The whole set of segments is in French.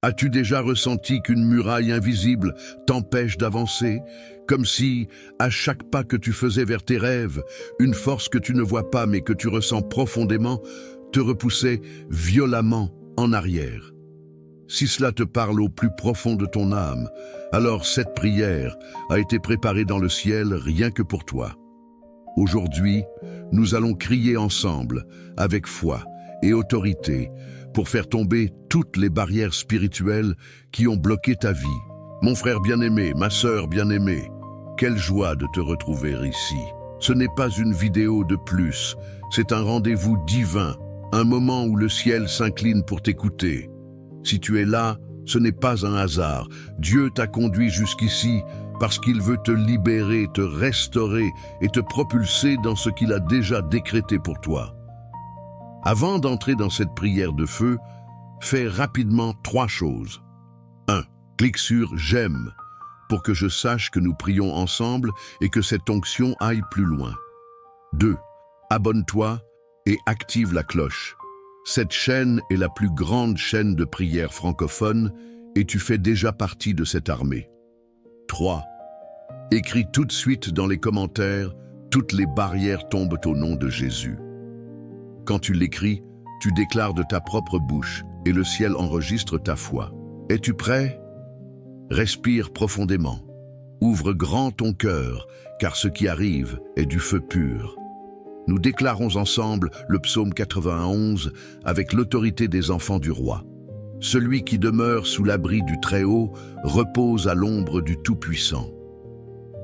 As-tu déjà ressenti qu'une muraille invisible t'empêche d'avancer, comme si, à chaque pas que tu faisais vers tes rêves, une force que tu ne vois pas mais que tu ressens profondément te repoussait violemment en arrière? Si cela te parle au plus profond de ton âme, alors cette prière a été préparée dans le ciel rien que pour toi. Aujourd'hui, nous allons crier ensemble, avec foi et autorité, pour faire tomber toutes les barrières spirituelles qui ont bloqué ta vie. Mon frère bien-aimé, ma sœur bien-aimée, quelle joie de te retrouver ici. Ce n'est pas une vidéo de plus, c'est un rendez-vous divin, un moment où le ciel s'incline pour t'écouter. Si tu es là, ce n'est pas un hasard. Dieu t'a conduit jusqu'ici parce qu'il veut te libérer, te restaurer et te propulser dans ce qu'il a déjà décrété pour toi. Avant d'entrer dans cette prière de feu, fais rapidement 3 choses. 1. Clique sur « J'aime » pour que je sache que nous prions ensemble et que cette onction aille plus loin. 2. Abonne-toi et active la cloche. Cette chaîne est la plus grande chaîne de prière francophone et tu fais déjà partie de cette armée. 3. Écris tout de suite dans les commentaires « Toutes les barrières tombent au nom de Jésus ». Quand tu l'écris, tu déclares de ta propre bouche et le ciel enregistre ta foi. Es-tu prêt? Respire profondément. Ouvre grand ton cœur, car ce qui arrive est du feu pur. Nous déclarons ensemble le psaume 91 avec l'autorité des enfants du roi. Celui qui demeure sous l'abri du Très-Haut repose à l'ombre du Tout-Puissant.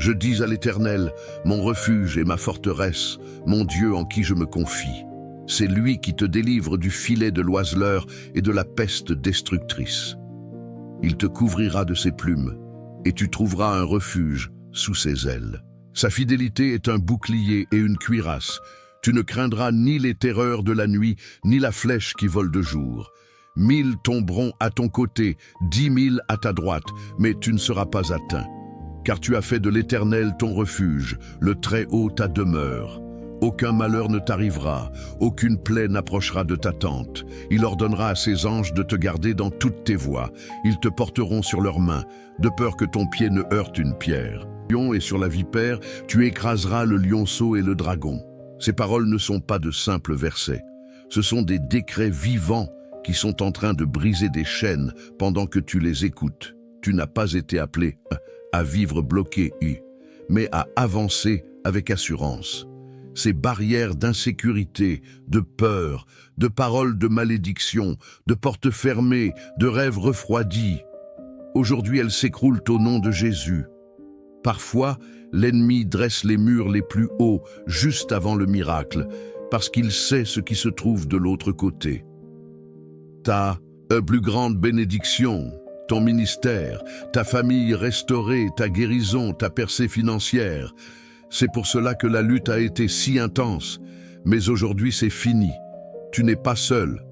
Je dis à l'Éternel, mon refuge et ma forteresse, mon Dieu en qui je me confie. C'est lui qui te délivre du filet de l'oiseleur et de la peste destructrice. Il te couvrira de ses plumes, et tu trouveras un refuge sous ses ailes. Sa fidélité est un bouclier et une cuirasse. Tu ne craindras ni les terreurs de la nuit, ni la flèche qui vole de jour. 1000 tomberont à ton côté, 10 000 à ta droite, mais tu ne seras pas atteint. Car tu as fait de l'Éternel ton refuge, le Très-Haut ta demeure. Aucun malheur ne t'arrivera, aucune plaie n'approchera de ta tente. Il ordonnera à ses anges de te garder dans toutes tes voies. Ils te porteront sur leurs mains, de peur que ton pied ne heurte une pierre. Et sur la vipère, tu écraseras le lionceau et le dragon. Ces paroles ne sont pas de simples versets. Ce sont des décrets vivants qui sont en train de briser des chaînes pendant que tu les écoutes. Tu n'as pas été appelé à vivre bloqué, mais à avancer avec assurance. Ces barrières d'insécurité, de peur, de paroles de malédiction, de portes fermées, de rêves refroidis. Aujourd'hui, elles s'écroulent au nom de Jésus. Parfois, l'ennemi dresse les murs les plus hauts juste avant le miracle, parce qu'il sait ce qui se trouve de l'autre côté. Ta plus grande bénédiction, ton ministère, ta famille restaurée, ta guérison, ta percée financière. C'est pour cela que la lutte a été si intense, mais aujourd'hui c'est fini. Tu n'es pas seul.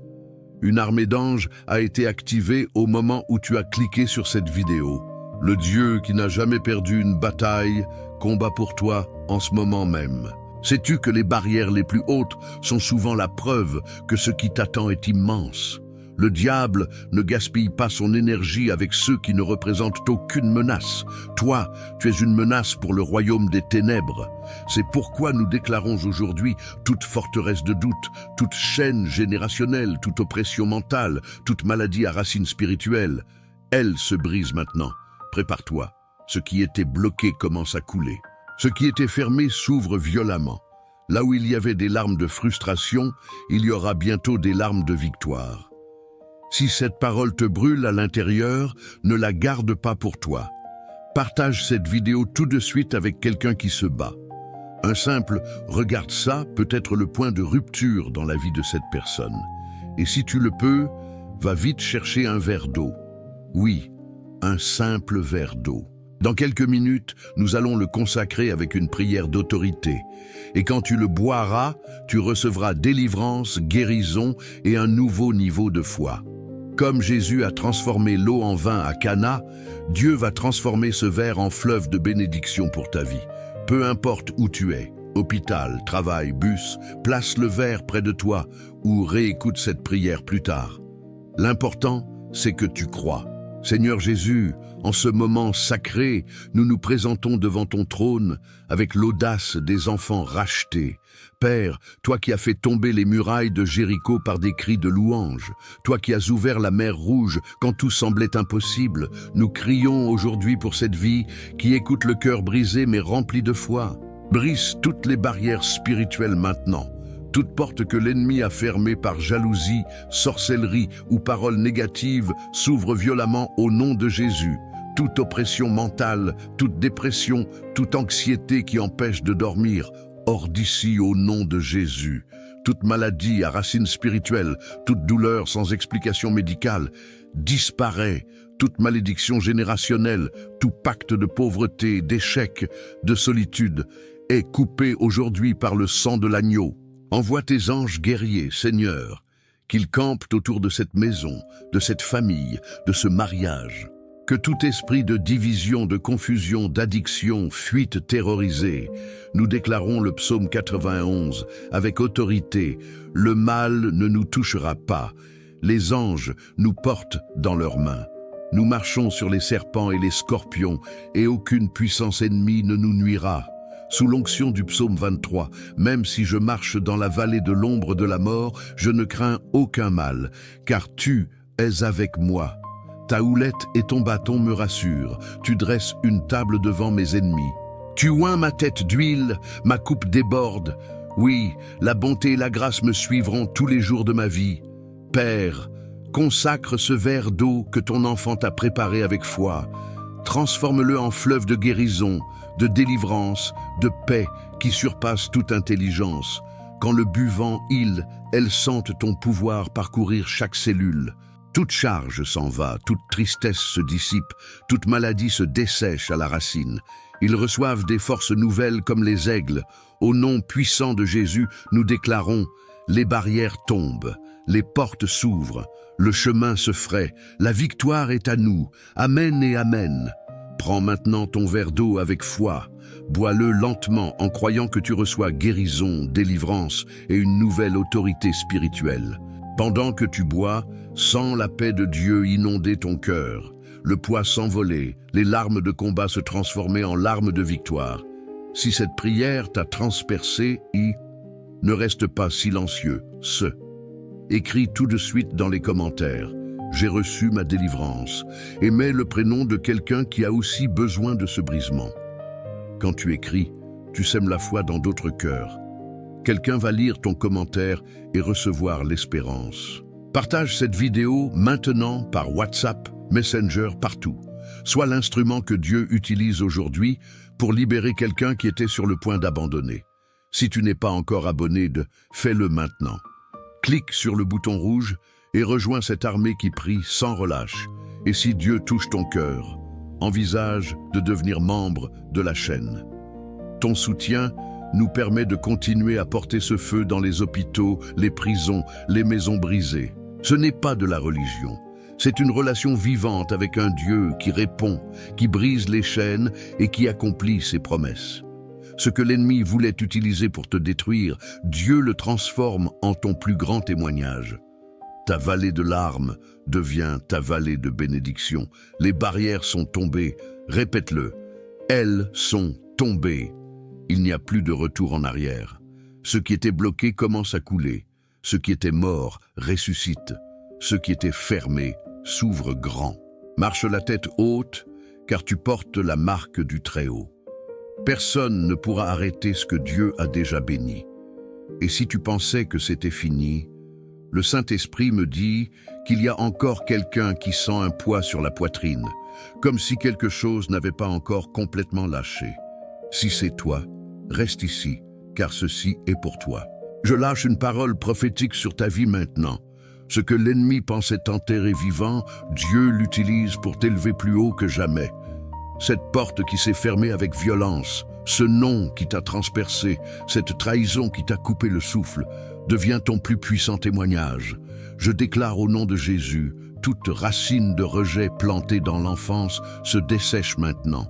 Une armée d'anges a été activée au moment où tu as cliqué sur cette vidéo. Le Dieu qui n'a jamais perdu une bataille combat pour toi en ce moment même. Sais-tu que les barrières les plus hautes sont souvent la preuve que ce qui t'attend est immense? Le diable ne gaspille pas son énergie avec ceux qui ne représentent aucune menace. Toi, tu es une menace pour le royaume des ténèbres. C'est pourquoi nous déclarons aujourd'hui toute forteresse de doute, toute chaîne générationnelle, toute oppression mentale, toute maladie à racines spirituelles. Elle se brise maintenant. Prépare-toi. Ce qui était bloqué commence à couler. Ce qui était fermé s'ouvre violemment. Là où il y avait des larmes de frustration, il y aura bientôt des larmes de victoire. Si cette parole te brûle à l'intérieur, ne la garde pas pour toi. Partage cette vidéo tout de suite avec quelqu'un qui se bat. Un simple « regarde ça » peut être le point de rupture dans la vie de cette personne. Et si tu le peux, va vite chercher un verre d'eau. Oui, un simple verre d'eau. Dans quelques minutes, nous allons le consacrer avec une prière d'autorité. Et quand tu le boiras, tu recevras délivrance, guérison et un nouveau niveau de foi. Comme Jésus a transformé l'eau en vin à Cana, Dieu va transformer ce verre en fleuve de bénédiction pour ta vie. Peu importe où tu es, hôpital, travail, bus, place le verre près de toi ou réécoute cette prière plus tard. L'important, c'est que tu crois. Seigneur Jésus, en ce moment sacré, nous nous présentons devant ton trône avec l'audace des enfants rachetés. Père, toi qui as fait tomber les murailles de Jéricho par des cris de louange, toi qui as ouvert la mer Rouge quand tout semblait impossible, nous crions aujourd'hui pour cette vie qui écoute le cœur brisé mais rempli de foi. Brise toutes les barrières spirituelles maintenant. Toute porte que l'ennemi a fermée par jalousie, sorcellerie ou paroles négatives s'ouvre violemment au nom de Jésus. Toute oppression mentale, toute dépression, toute anxiété qui empêche de dormir, hors d'ici au nom de Jésus. Toute maladie à racines spirituelles, toute douleur sans explication médicale, disparaît. Toute malédiction générationnelle, tout pacte de pauvreté, d'échec, de solitude, est coupé aujourd'hui par le sang de l'agneau. Envoie tes anges guerriers, Seigneur, qu'ils campent autour de cette maison, de cette famille, de ce mariage. Que tout esprit de division, de confusion, d'addiction fuite terrorisé. Nous déclarons le psaume 91 avec autorité. Le mal ne nous touchera pas. Les anges nous portent dans leurs mains. Nous marchons sur les serpents et les scorpions, et aucune puissance ennemie ne nous nuira. Sous l'onction du psaume 23, même si je marche dans la vallée de l'ombre de la mort, je ne crains aucun mal, car tu es avec moi. Ta houlette et ton bâton me rassurent, tu dresses une table devant mes ennemis. Tu oins ma tête d'huile, ma coupe déborde. Oui, la bonté et la grâce me suivront tous les jours de ma vie. Père, consacre ce verre d'eau que ton enfant t'a préparé avec foi. Transforme-le en fleuve de guérison, de délivrance, de paix qui surpasse toute intelligence. Quand le buvant, elles sentent ton pouvoir parcourir chaque cellule. Toute charge s'en va, toute tristesse se dissipe, toute maladie se dessèche à la racine. Ils reçoivent des forces nouvelles comme les aigles. Au nom puissant de Jésus, nous déclarons, les barrières tombent, les portes s'ouvrent, le chemin se fraie, la victoire est à nous. Amen et amen. Prends maintenant ton verre d'eau avec foi. Bois-le lentement en croyant que tu reçois guérison, délivrance et une nouvelle autorité spirituelle. Pendant que tu bois, sens la paix de Dieu inonder ton cœur, le poids s'envoler, les larmes de combat se transformer en larmes de victoire. Si cette prière t'a transpercé, ne reste pas silencieux, Écris tout de suite dans les commentaires. J'ai reçu ma délivrance, et mets le prénom de quelqu'un qui a aussi besoin de ce brisement. Quand tu écris, tu sèmes la foi dans d'autres cœurs. Quelqu'un va lire ton commentaire et recevoir l'espérance. Partage cette vidéo maintenant par WhatsApp, Messenger, partout. Sois l'instrument que Dieu utilise aujourd'hui pour libérer quelqu'un qui était sur le point d'abandonner. Si tu n'es pas encore abonné, fais-le maintenant. Clique sur le bouton rouge et rejoins cette armée qui prie sans relâche. Et si Dieu touche ton cœur, envisage de devenir membre de la chaîne. Ton soutien nous permet de continuer à porter ce feu dans les hôpitaux, les prisons, les maisons brisées. Ce n'est pas de la religion. C'est une relation vivante avec un Dieu qui répond, qui brise les chaînes et qui accomplit ses promesses. Ce que l'ennemi voulait utiliser pour te détruire, Dieu le transforme en ton plus grand témoignage. Ta vallée de larmes devient ta vallée de bénédiction. Les barrières sont tombées. Répète-le. Elles sont tombées. Il n'y a plus de retour en arrière. Ce qui était bloqué commence à couler. Ce qui était mort ressuscite. Ce qui était fermé s'ouvre grand. Marche la tête haute, car tu portes la marque du Très-Haut. Personne ne pourra arrêter ce que Dieu a déjà béni. Et si tu pensais que c'était fini, le Saint-Esprit me dit qu'il y a encore quelqu'un qui sent un poids sur la poitrine, comme si quelque chose n'avait pas encore complètement lâché. Si c'est toi, reste ici, car ceci est pour toi. Je lâche une parole prophétique sur ta vie maintenant. Ce que l'ennemi pensait enterrer vivant, Dieu l'utilise pour t'élever plus haut que jamais. Cette porte qui s'est fermée avec violence, ce nom qui t'a transpercé, cette trahison qui t'a coupé le souffle, devient ton plus puissant témoignage. Je déclare au nom de Jésus, toute racine de rejet plantée dans l'enfance se dessèche maintenant.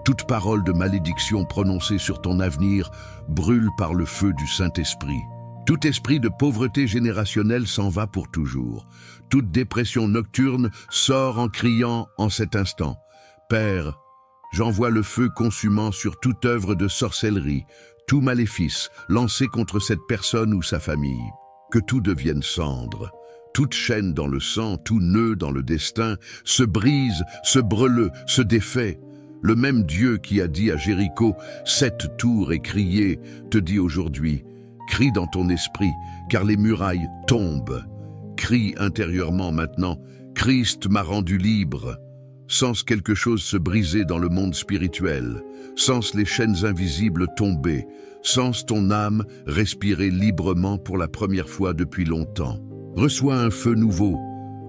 Toute parole de malédiction prononcée sur ton avenir brûle par le feu du Saint-Esprit. Tout esprit de pauvreté générationnelle s'en va pour toujours. Toute dépression nocturne sort en criant en cet instant. Père, j'envoie le feu consumant sur toute œuvre de sorcellerie, tout maléfice lancé contre cette personne ou sa famille. Que tout devienne cendre. Toute chaîne dans le sang, tout nœud dans le destin, se brise, se brûle, se défait. Le même Dieu qui a dit à Jéricho, « 7 tours et crié », te dit aujourd'hui, « Crie dans ton esprit, car les murailles tombent. » Crie intérieurement maintenant, « Christ m'a rendu libre ». Sens quelque chose se briser dans le monde spirituel, sens les chaînes invisibles tomber, sens ton âme respirer librement pour la première fois depuis longtemps. Reçois un feu nouveau,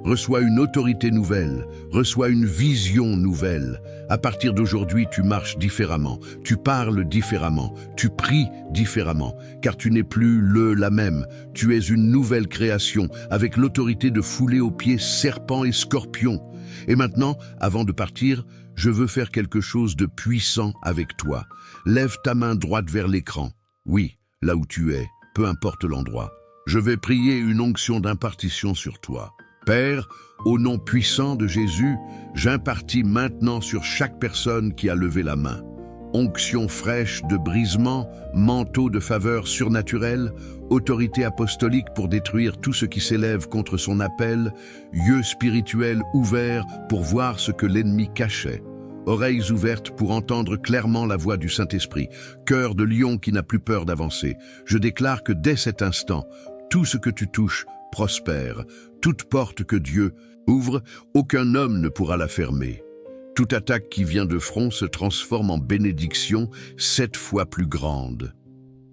reçois une autorité nouvelle, reçois une vision nouvelle. À partir d'aujourd'hui, tu marches différemment, tu parles différemment, tu pries différemment, car tu n'es plus la même. Tu es une nouvelle création, avec l'autorité de fouler aux pieds serpents et scorpions. Et maintenant, avant de partir, je veux faire quelque chose de puissant avec toi. Lève ta main droite vers l'écran. Oui, là où tu es, peu importe l'endroit. Je vais prier une onction d'impartition sur toi. Père, au nom puissant de Jésus, j'impartis maintenant sur chaque personne qui a levé la main. Onction fraîche de brisement, manteau de faveur surnaturelle, autorité apostolique pour détruire tout ce qui s'élève contre son appel, yeux spirituels ouverts pour voir ce que l'ennemi cachait, oreilles ouvertes pour entendre clairement la voix du Saint-Esprit, cœur de lion qui n'a plus peur d'avancer. Je déclare que dès cet instant, tout ce que tu touches prospère, toute porte que Dieu ouvre, aucun homme ne pourra la fermer. Toute attaque qui vient de front se transforme en bénédiction 7 fois plus grande.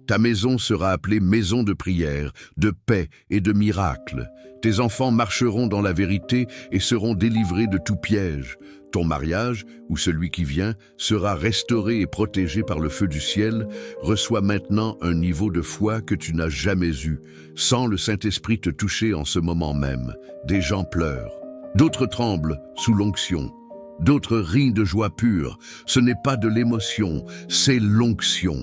Ta maison sera appelée maison de prière, de paix et de miracles. Tes enfants marcheront dans la vérité et seront délivrés de tout piège. Ton mariage, ou celui qui vient, sera restauré et protégé par le feu du ciel. Reçois maintenant un niveau de foi que tu n'as jamais eu. Sens le Saint-Esprit te toucher en ce moment même. Des gens pleurent, d'autres tremblent sous l'onction. D'autres rient de joie pure. Ce n'est pas de l'émotion, c'est l'onction.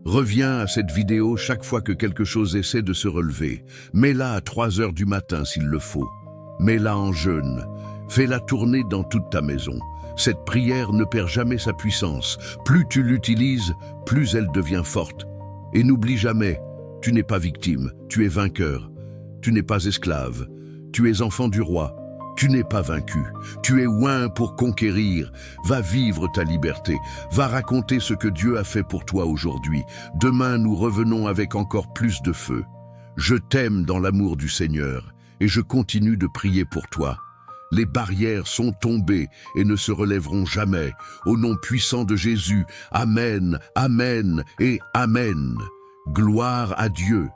Reviens à cette vidéo chaque fois que quelque chose essaie de se relever. Mets-la à 3 heures du matin s'il le faut. Mets-la en jeûne. Fais-la tourner dans toute ta maison. Cette prière ne perd jamais sa puissance. Plus tu l'utilises, plus elle devient forte. Et n'oublie jamais, tu n'es pas victime, tu es vainqueur. Tu n'es pas esclave, tu es enfant du roi. Tu n'es pas vaincu, tu es oint pour conquérir. Va vivre ta liberté, va raconter ce que Dieu a fait pour toi aujourd'hui. Demain, nous revenons avec encore plus de feu. Je t'aime dans l'amour du Seigneur et je continue de prier pour toi. Les barrières sont tombées et ne se relèveront jamais. Au nom puissant de Jésus, Amen, Amen et Amen. Gloire à Dieu.